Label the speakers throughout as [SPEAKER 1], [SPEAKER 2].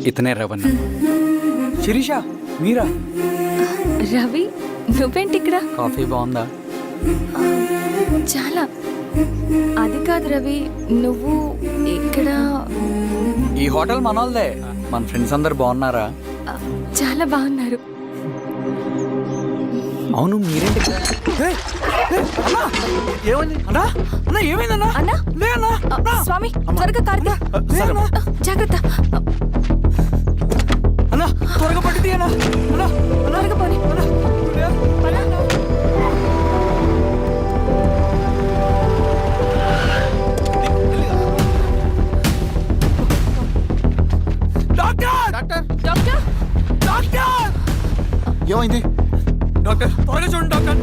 [SPEAKER 1] ఇతనే రవణ. శిరీష మీరా?
[SPEAKER 2] రవి నువ్వేంటి ఇక్కడ?
[SPEAKER 1] కాఫీ బాగుందా?
[SPEAKER 2] చాలా. అది కాదు రవి, నువ్వు ఇక్కడ?
[SPEAKER 1] ఈ హోటల్ మనోల్దే. మన ఫ్రెండ్స్ అందరు బాగున్నారా?
[SPEAKER 2] చాలా బాగున్నారు.
[SPEAKER 1] అవును మీరేంటి ఇక్కడ? ఏమైంది అన్నా? అన్నా ఏమైందన్నా?
[SPEAKER 2] అన్నా
[SPEAKER 1] లే అన్నా.
[SPEAKER 2] స్వామి త్వరగా కారుతా. జాగ్రత్త
[SPEAKER 1] అన్నా త్వరగా పట్టిది అన్నా. అన్నా
[SPEAKER 2] త్వరగా పోనీ.
[SPEAKER 3] ఏమైంది
[SPEAKER 1] డాక్టర్? త్వరగా చూడండి డాక్టర్.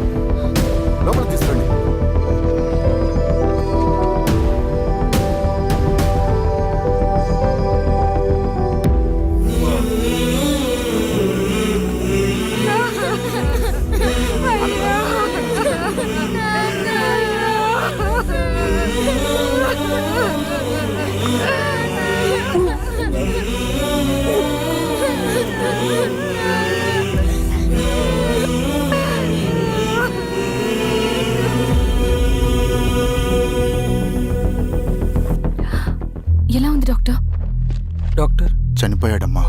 [SPEAKER 3] లోపల తీసుకురండి.
[SPEAKER 2] ఎలా ఉంది డాక్టర్?
[SPEAKER 1] డాక్టర్
[SPEAKER 3] చనిపోయాడమ్మా.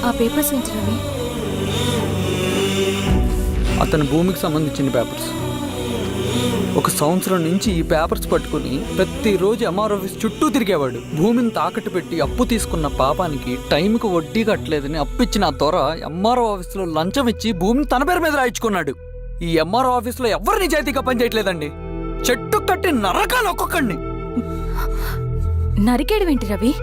[SPEAKER 2] ఆ పేపర్స్ ఏంటి రవి?
[SPEAKER 1] అతని భూమికి సంబంధించిన పేపర్స్. ఒక సంవత్సరం నుంచి ఈ పేపర్స్ పట్టుకుని ప్రతిరోజు ఎంఆర్ ఆఫీస్ చుట్టూ తిరిగేవాడు. భూమిని తాకట్టు పెట్టి అప్పు తీసుకున్న పాపానికి టైంకి వడ్డీ కట్టలేదని అప్పిచ్చిన ఆ దొర ఎంఆర్ఓ ఆఫీస్లో లంచం ఇచ్చి భూమిని తన పేరు మీద రాయించుకున్నాడు. ఈ ఎంఆర్ఓ ఆఫీస్లో ఎవరు నిజాయితీగా పనిచేయట్లేదండి. చెట్టు కట్టి నరకాలు ఒక్కొక్కడిని.
[SPEAKER 2] నరికేయడం ఏంటి రవి?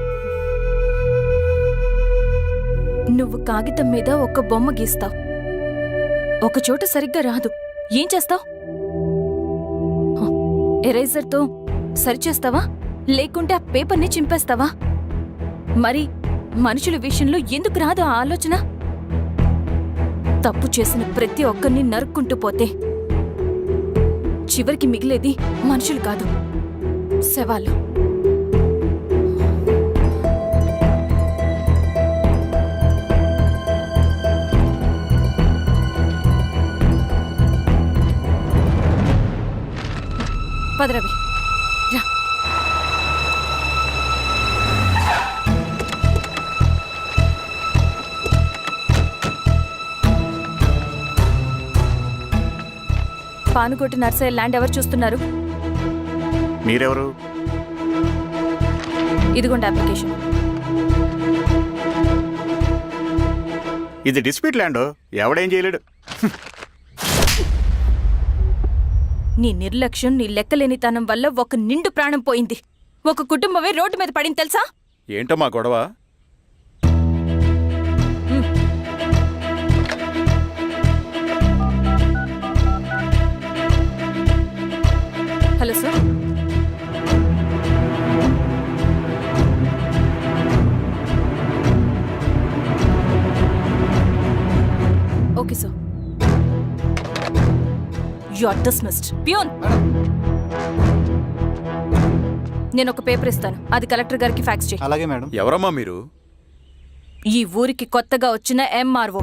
[SPEAKER 2] నువ్వు కాగితం మీద ఒక బొమ్మ గీస్తావు, ఒక చోట సరిగ్గా రాదు, ఏం చేస్తావు? ఎరేజర్తో సరిచేస్తావా లేకుంటే ఆ పేపర్ని చింపేస్తావా? మరి మనుషుల విషయంలో ఎందుకు రాదు ఆ ఆలోచన? తప్పు చేసిన ప్రతి ఒక్కరిని నరుక్కుంటూ పోతే చివరికి మిగిలేది మనుషులు కాదు, శవాలు. పద రవి రా. పానుకోటి నర్సరీ ల్యాండ్ ఎవరు చూస్తున్నారు?
[SPEAKER 3] మీరెవరు?
[SPEAKER 2] ఇదిగోండి అప్లికేషన్.
[SPEAKER 3] ఇది డిస్ప్యూట్ ల్యాండ్, ఎవడేం చేయలేడు.
[SPEAKER 2] నీ నిర్లక్ష్యం, నీ లెక్కలేనితనం వల్ల ఒక నిండు ప్రాణం పోయింది. ఒక కుటుంబమే రోడ్డు మీద పడింది తెలుసా?
[SPEAKER 3] ఏంటమ్మా గొడవ?
[SPEAKER 2] Hello sir. Okay sir. You are dismissed. Pion. నేను ఒక పేపర్ ఇస్తాను, అది కలెక్టర్ గారికి ఫ్యాక్స్ చేయి.
[SPEAKER 3] అలాగే మేడం.
[SPEAKER 4] ఎవరమ్మా మీరు?
[SPEAKER 2] ఈ ఊరికి కొత్తగా వచ్చిన ఎంఆర్ఓ.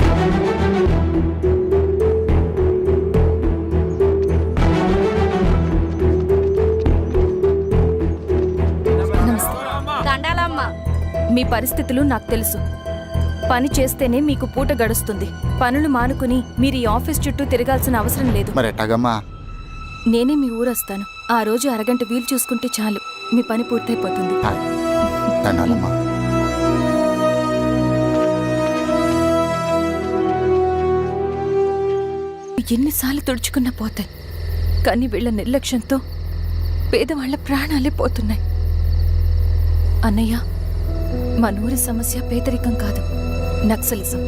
[SPEAKER 2] మీ పరిస్థితులు నాకు తెలుసు. పని చేస్తేనే మీకు పూట గడుస్తుంది. పనులు మానుకుని మీరు ఈ ఆఫీస్ చుట్టూ తిరగాల్సిన అవసరం లేదు.
[SPEAKER 3] మరి ఎట్టాగమ్మా?
[SPEAKER 2] నేనే మీ ఊరొస్తాను. ఆ రోజు అరగంట వీలు చూసుకుంటే చాలు, మీ పని పూర్తయిపోతుంది.
[SPEAKER 3] దండాలమ్మా.
[SPEAKER 2] ఎన్నిసార్లు తుడుచుకున్నా పోతాయి, కానీ వీళ్ళ నిర్లక్ష్యంతో పేదవాళ్ల ప్రాణాలే పోతున్నాయి. అన్నయ్య, మన ఊరి సమస్య పేదరికం కాదు, నక్సలిజం.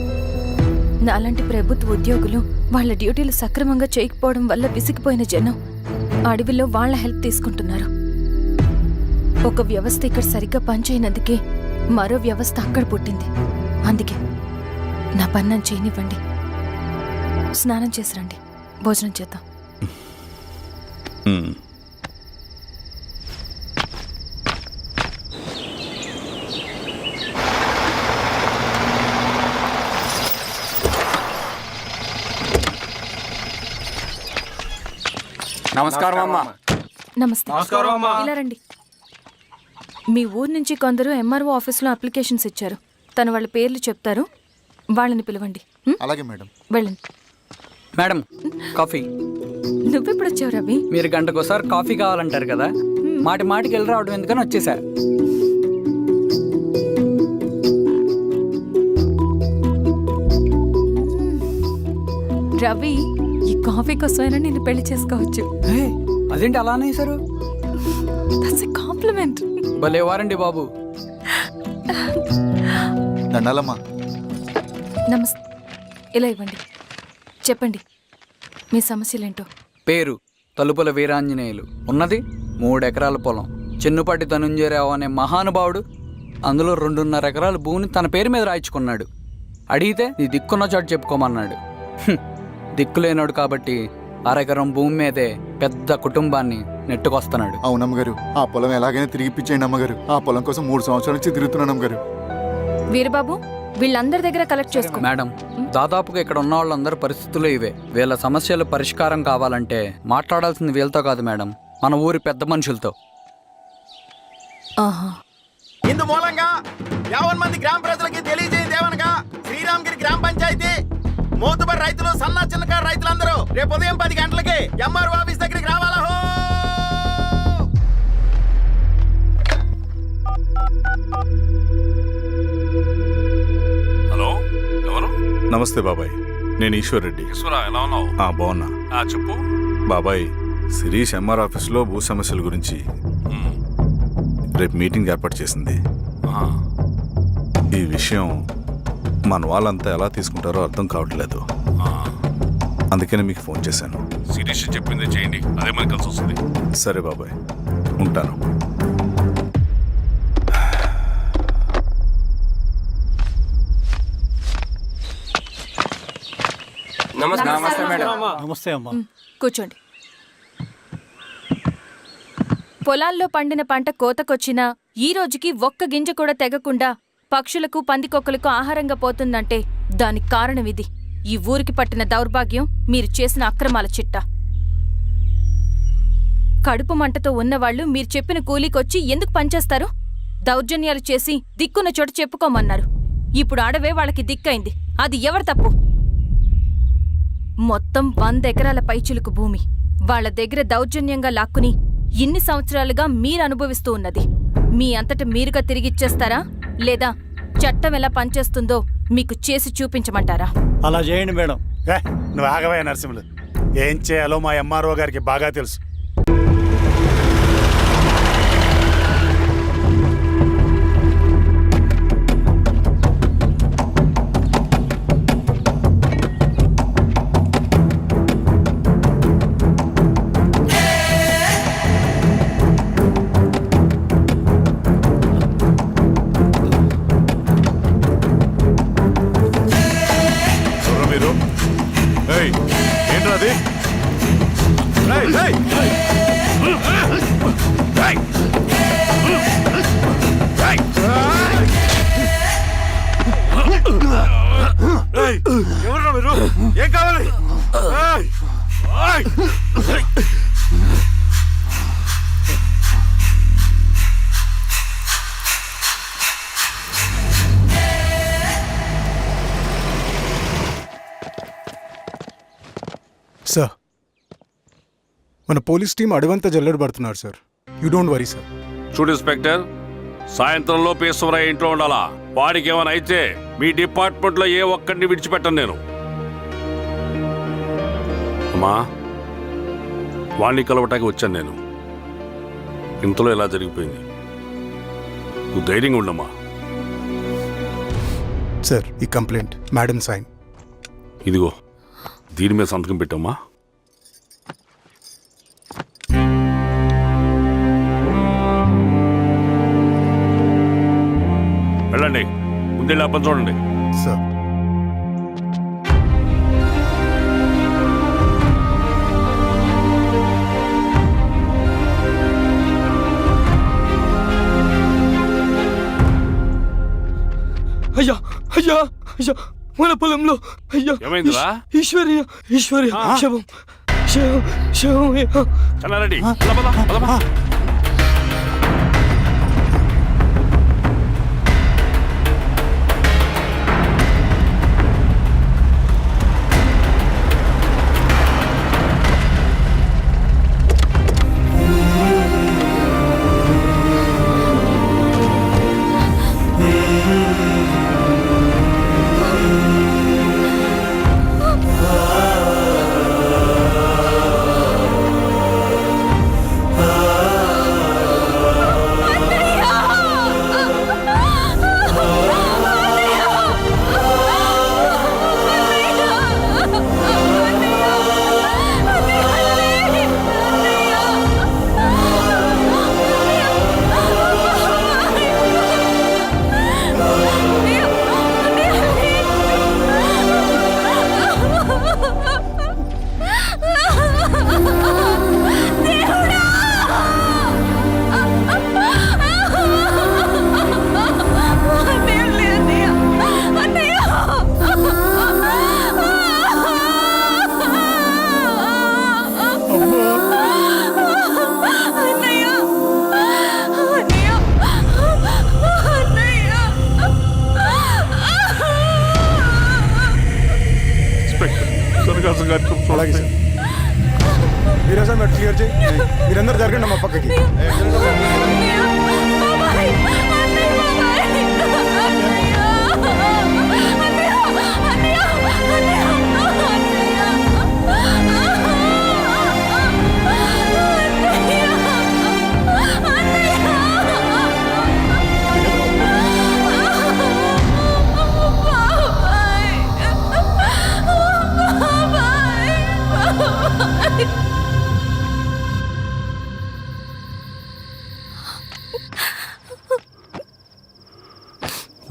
[SPEAKER 2] నాలాంటి ప్రభుత్వ ఉద్యోగులు వాళ్ళ డ్యూటీలు సక్రమంగా చేయకపోవడం వల్ల విసిగిపోయిన జనం అడవిలో వాళ్ళ హెల్ప్ తీసుకుంటున్నారు. ఒక వ్యవస్థ ఇక్కడ సరిగ్గా పనిచేయనందుకే మరో వ్యవస్థ అక్కడ పుట్టింది. అందుకే నా పని నన్ను చేయనివ్వండి. స్నానం చేసి రండి, భోజనం చేద్దాం.
[SPEAKER 3] నమస్కారం అమ్మా.
[SPEAKER 2] నమస్తే. ఇలా రండి. మీ ఊరు నుంచి కొందరు ఎంఆర్ఓ ఆఫీస్లో అప్లికేషన్స్ ఇచ్చారు. తను వాళ్ళ పేర్లు చెప్తారు, వాళ్ళని పిలవండి.
[SPEAKER 3] అలాగే మేడం.
[SPEAKER 2] వెళ్ళండి.
[SPEAKER 1] Madam, coffee.
[SPEAKER 2] నువ్వెప్పుడు వచ్చావు రవి?
[SPEAKER 1] మీరు గంటకోసారి కాఫీ కావాలంటారు కదా, మాటి మాటికి వెళ్ళి రావడం ఎందుకని వచ్చేసా.
[SPEAKER 2] రవి, ఈ కాఫీ కోసమైనా నేను పెళ్లి చేసుకోవచ్చు.
[SPEAKER 1] అదేంటి అలా అనేసారు?
[SPEAKER 2] That's a compliment.
[SPEAKER 1] భలే వారండి బాబు.
[SPEAKER 3] దండాలమ్మా.
[SPEAKER 2] నమస్తే. ఇలా ఇవ్వండి. చెప్పండి మీ సమస్యలేంటో.
[SPEAKER 1] పేరు తలుపుల వీరాంజనేయులు. ఉన్నది 3 ఎకరాల పొలం. చెన్నుపాటి ధనుంజయరావు అనే మహానుభావుడు అందులో 2.5 ఎకరాల భూమిని తన పేరు మీద రాయించుకున్నాడు. అడిగితే నీ దిక్కున్న చోటు చెప్పుకోమన్నాడు. దిక్కులేనాడు కాబట్టి 1/2 ఎకరం భూమి మీదే పెద్ద కుటుంబాన్ని నెట్టుకొస్తున్నాడు.
[SPEAKER 3] అవునమ్మగారు, ఆ పొలం ఎలాగైనా తిరిగి ఇప్పించేయండి అమ్మగారు. ఆ పొలం కోసం 3 సంవత్సరాల నుంచి తిరుగుతున్నాను అమ్మగారు.
[SPEAKER 2] వీరబాబు, వీళ్ళందరి దగ్గర కలెక్ట్ చేసుకో.
[SPEAKER 1] మేడం, దాదాపుగా ఇక్కడ ఉన్న వాళ్ళందరి పరిస్థితులు ఇవే. వీళ్ళ సమస్యలు పరిష్కారం కావాలంటే మాట్లాడాల్సింది వీళ్ళతో కాదు మేడం, మన ఊరి పెద్ద మనుషులతో.
[SPEAKER 2] ఆహా.
[SPEAKER 4] ఇందు మూలంగా 50 మంది గ్రామ ప్రజలకి తెలియజేయదేవనగా శ్రీరామగిరి గ్రామ పంచాయతీ మోతుబడి రైతులు, సన్న చిన్నకారు రైతులందరూ రేపు ఉదయం 10 గంటలకి ఎంఆర్ఓ ఆఫీస్ దగ్గరికి రావాలా.
[SPEAKER 5] హలో, ఎవరు?
[SPEAKER 6] నమస్తే బాబాయ్, నేను ఈశ్వర్ రెడ్డి.
[SPEAKER 5] ఈశ్వరా, ఎలా ఉన్నావు?
[SPEAKER 6] బాగున్నా.
[SPEAKER 5] చెప్పు.
[SPEAKER 6] బాబాయ్, శిరీష్ ఎంఆర్ ఆఫీస్లో భూ సమస్యల గురించి రేపు మీటింగ్ ఏర్పాటు చేసింది. ఈ విషయం మన వాళ్ళంతా ఎలా తీసుకుంటారో అర్థం కావట్లేదు. అందుకనే మీకు ఫోన్ చేశాను.
[SPEAKER 5] శిరీష్ చెప్పింది చేయండి, అదే మనకి కలిసి వస్తుంది.
[SPEAKER 6] సరే బాబాయ్, ఉంటాను.
[SPEAKER 1] నమస్తే మేడం.
[SPEAKER 7] నమస్తే అమ్మా.
[SPEAKER 2] కూర్చోండి. పొలాల్లో పండిన పంట కోతకొచ్చినా ఈ రోజుకి ఒక్క గింజ కూడా తెగకుండా పక్షులకు, పందికొక్కలకు ఆహారంగా పోతుందంటే దానికి కారణం ఇది. ఈ ఊరికి పట్టిన దౌర్భాగ్యం మీరు చేసిన అక్రమాల చిట్టా. కడుపు మంటతో ఉన్నవాళ్లు మీరు చెప్పిన కూలీకొచ్చి ఎందుకు పనిచేస్తారు? దౌర్జన్యాలు చేసి దిక్కున్న చోట చెప్పుకోమన్నారు. ఇప్పుడు అడవే వాళ్ళకి దిక్కైంది. అది ఎవరి తప్పు? మొత్తం 100 ఎకరాల పైచిలుకు భూమి వాళ్ల దగ్గర దౌర్జన్యంగా లాక్కుని ఇన్ని సంవత్సరాలుగా మీరు అనుభవిస్తూ ఉన్నది. మీ అంతట మీరుగా తిరిగిచ్చేస్తారా, లేదా చట్టం ఎలా పనిచేస్తుందో మీకు చేసి చూపించమంటారా?
[SPEAKER 7] అలా చేయండి మేడం.
[SPEAKER 8] నువ్వు ఆగవయ్య నరసింహులు. ఏం చేయాలో మా ఎంఆర్ఓ గారికి బాగా తెలుసు.
[SPEAKER 6] మీరు ఏంట్రా అది?
[SPEAKER 8] ఎవరు మీరు? ఏం కావాలి?
[SPEAKER 9] సార్, మన పోలీస్ టీం అడవంతా జల్లెడు పడుతున్నారు sir. You don't worry sir.
[SPEAKER 5] చూడు ఇన్స్పెక్టర్, సాయంత్రంలో పేశ్వరయ్య ఇంట్లో ఉండాలా. వాడికి ఏమైనా అయితే మీ డిపార్ట్మెంట్లో ఏ ఒక్కడిని విడిచిపెట్టను నేను. అమ్మా, వాణ్ణి కలవటానికి వచ్చాను నేను. ఇంతలో ఎలా జరిగిపోయింది. నువ్వు ధైర్యంగా ఉండమ్మా.
[SPEAKER 9] సార్, ఈ కంప్లైంట్ మేడం సైన్.
[SPEAKER 5] ఇదిగో, దీని మీద సంతకం పెట్టమ్మా. ముందే లేపని చూడండి.
[SPEAKER 3] సార్
[SPEAKER 1] అయ్యా అయ్యా అయ్యా మన పొలంలో అయ్యా
[SPEAKER 5] ఏమైందిరా?
[SPEAKER 1] ఈశ్వర్య ఈశ్వర్య శవం శవం శవం
[SPEAKER 5] చెన్నారెడ్డి పద, పద, పద, పద.
[SPEAKER 9] అలాగే సార్. మీరే సార్ మెట్లు క్లియర్ చేయి. మీరందరూ జరగండి మా పక్కకి.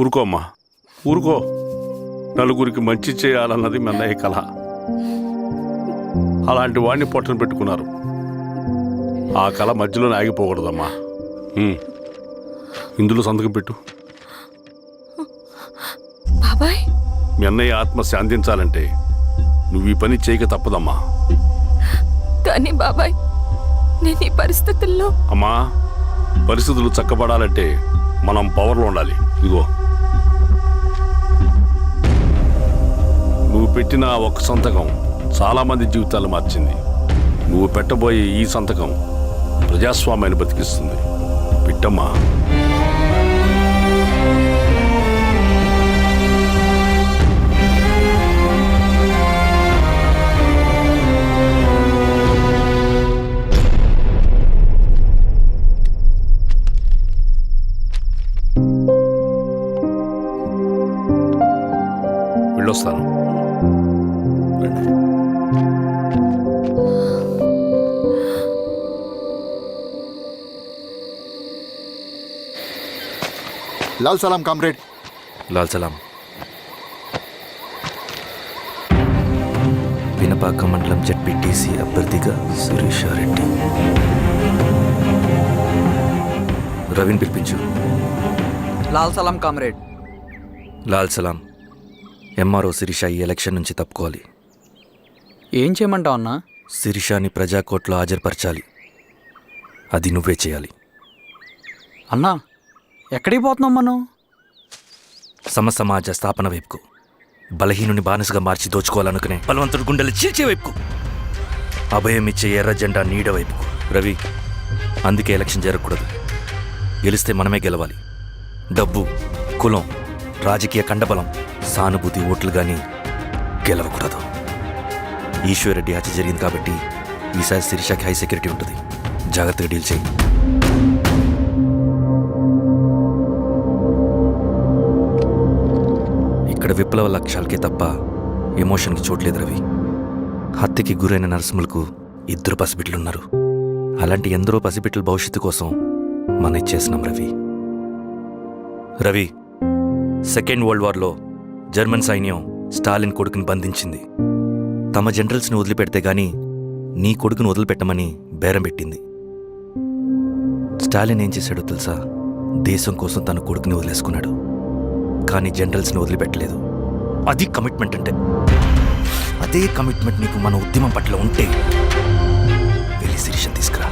[SPEAKER 5] ఊరుకో అమ్మా, ఊరుకో. నలుగురికి మంచి చేయాలన్నది మీ అన్నయ్య కళ. అలాంటి వాడిని పొట్టన పెట్టుకున్నారు. ఆ కళ మధ్యలోనే ఆగిపోకూడదమ్మా. ఇందులో సంతకం పెట్టు.
[SPEAKER 2] బాబాయ్,
[SPEAKER 5] మీ అన్నయ్య ఆత్మ శాంతించాలంటే నువ్వు ఈ పని చేయక తప్పదమ్మా.
[SPEAKER 2] కానీ బాబాయ్, నేను ఈ పరిస్థితుల్లో...
[SPEAKER 5] అమ్మా, పరిస్థితులు చక్కబడాలంటే మనం పవర్లో ఉండాలి. ఇదిగో, నువ్వు పెట్టిన ఒక్క సంతకం చాలా మంది జీవితాలు మార్చింది. నువ్వు పెట్టబోయే ఈ సంతకం ప్రజాస్వామ్యాన్ని బతికిస్తుంది. పెట్టమ్మా. వెళ్ళొస్తాను.
[SPEAKER 3] లాల్ సలాం కామ్రేడ్.
[SPEAKER 10] లాల్ సలాం. పినపాక మండలం జెడ్పీటీసీ అభ్యర్థిగా శిరీషారెడ్డి. రవిని పిలిపించు.
[SPEAKER 1] లాల్ సలాం కామ్రేడ్.
[SPEAKER 10] లాల్ సలాం. ఎంఆర్ఓ శిరీష ఈ ఎలక్షన్ నుంచి తప్పుకోవాలి.
[SPEAKER 1] ఏం చేయమంటావు అన్నా?
[SPEAKER 10] శిరీషాని ప్రజాకోర్టులో హాజరుపరచాలి. అది నువ్వే చేయాలి.
[SPEAKER 1] అన్నా, ఎక్కడికి పోతున్నాం మనం?
[SPEAKER 10] సమసమాజ స్థాపన వైపుకు. బలహీనుని బానిసగా మార్చి దోచుకోవాలనుకునే బలవంతుడు గుండెలు చీల్చే వైపుకు. అభయం ఇచ్చే ఎర్ర జెండా నీడ వైపుకు. రవి, అందుకే ఎలక్షన్ జరగకూడదు. గెలిస్తే మనమే గెలవాలి. డబ్బు, కులం, రాజకీయ కండబలం, సానుభూతి ఓట్లు కానీ గెలవకూడదు. ఈశ్వర్రెడ్డి హత్య జరిగింది కాబట్టి ఈసారి శిరీషకి హై సెక్యూరిటీ ఉంటుంది. జాగ్రత్తగా డీల్ చేయి. ఇక్కడ విప్లవ లక్ష్యాలకే తప్ప ఎమోషన్కి చోట్లేదు రవి. హత్యకి గురైన నరసింహులకు 2 పసిబిడ్డలున్నారు. అలాంటి ఎందరో పసిబిడ్డల భవిష్యత్తు కోసం మనం ఇచ్చేసినాం రవి. రవి, సెకండ్ వరల్డ్ వార్లో జర్మన్ సైన్యం స్టాలిన్ కొడుకుని బంధించింది. తమ జనరల్స్ని వదిలిపెడితే గాని నీ కొడుకును వదిలిపెట్టమని బేరం పెట్టింది. స్టాలిన్ ఏం చేశాడో తెలుసా? దేశం కోసం తన కొడుకుని వదిలేసుకున్నాడు, కానీ జనరల్స్ని వదిలిపెట్టలేదు. అది కమిట్మెంట్ అంటే. అదే కమిట్మెంట్ నీకు మన ఉద్యమం పట్ల ఉంటే వెళ్ళి శిరీషను తీసుకురా.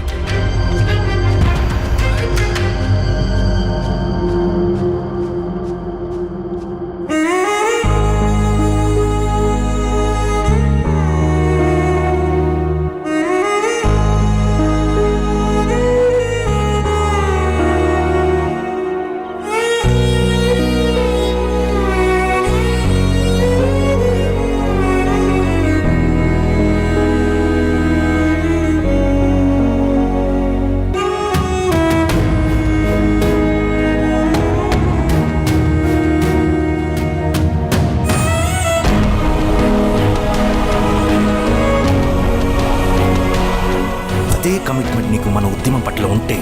[SPEAKER 10] అదే కమిట్మెంట్ నీకు మన ఉద్యమం పట్ల ఉంటే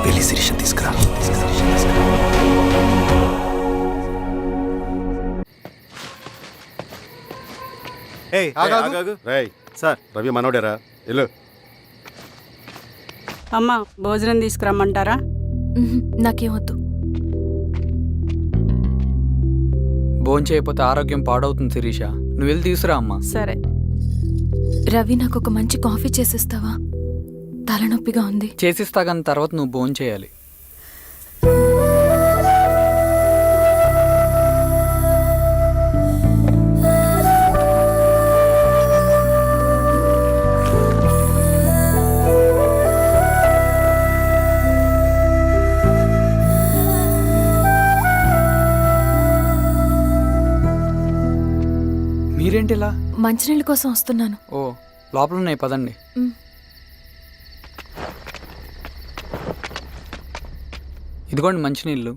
[SPEAKER 10] వెళ్ళి శిరీషను తీసుకురా.
[SPEAKER 4] రేయ్ సార్ రవి మనోడేరా ఇల్లు
[SPEAKER 11] అమ్మ భోజనం తీసుకురమ్మంటారా?
[SPEAKER 2] నాకేం వద్దు.
[SPEAKER 1] భోంచేయకపోతే ఆరోగ్యం పాడవుతుంది శిరీష. నువ్వు వెళ్ళి తీసురా అమ్మా.
[SPEAKER 11] సరే.
[SPEAKER 2] రవి నాకు ఒక మంచి కాఫీ చేసిస్తావా? తలనొప్పిగా ఉంది.
[SPEAKER 1] చేసిస్తా కానీ తర్వాత నువ్వు భోంచేయాలి. మీరేంటిలా?
[SPEAKER 2] మంచినీళ్ళ కోసం వస్తున్నాను.
[SPEAKER 1] ఓ లోపల ఉన్నాయి, పదండి. ఇదిగోండి మంచినీళ్ళు.